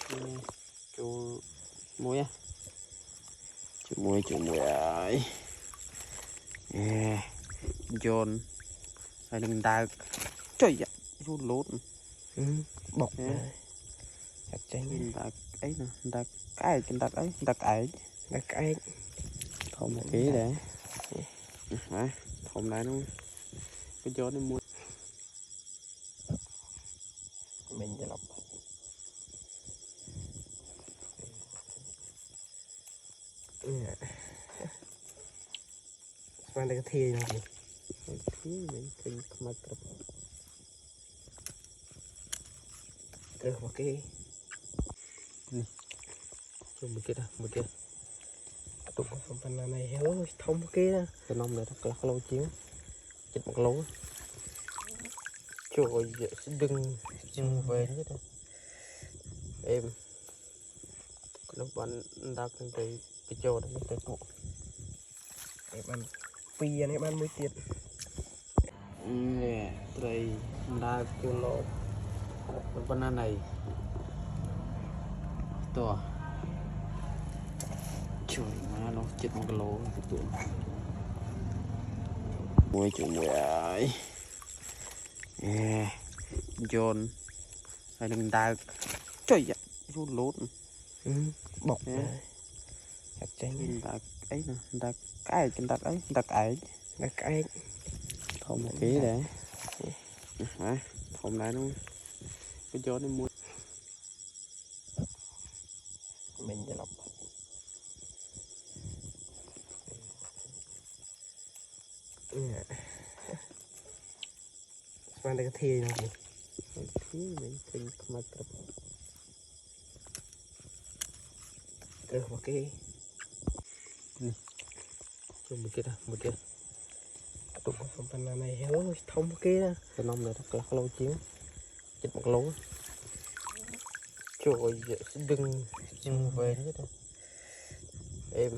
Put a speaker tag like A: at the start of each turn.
A: Chú muối à? Chú muối ấy. John hay đừng đào. Trời ạ, chú lốt.
B: Bọc chặt chanh
A: Đạc ấy nè, đạc cái đạc ấy, đạc ấy.
B: là cái
A: Thom một ký để. Đấy, thom lại luôn. Cái John nó muối.
B: mìnhจะlọcมันได้ทีนะพี่
A: Thì mình kinh mặt cực.
B: một cái
A: Một cái đó, một cái.
B: tụng phần phần này héo thông một cái
A: Cái nông này thật là lâu chiếu. Chích một lố. Trời ơi, đừng về nữa thôi. Em nó bắn đạc lên cái chỗ đó cái cụ.
B: em ăn pi anh em ăn mới tiệt
A: Nè, đây đạc cho lột. Cái banana này. To. Trời má nó chết một cái lỗ cái chuyện. Muối chú muối ấy. John hay đừng đào. Trời ạ, chú lốt.
B: bọc chặt chanh
A: Đạc ấy nè, đạc cái đạc ấy, đạc ấy.
B: là cái
A: Thom một ký để. Đấy, thom lại luôn. Cái John nó muối.
B: mìnhจะlọcมันได้ทีนะพี่
A: Thì mình kinh mặt cực.
B: một cái
A: Một cái đó, một cái.
B: tụng phần phần này héo thông một cái
A: Cái nông này thật là lâu chiếu. Chích một lố. Trời ơi, đừng về nữa thôi. Em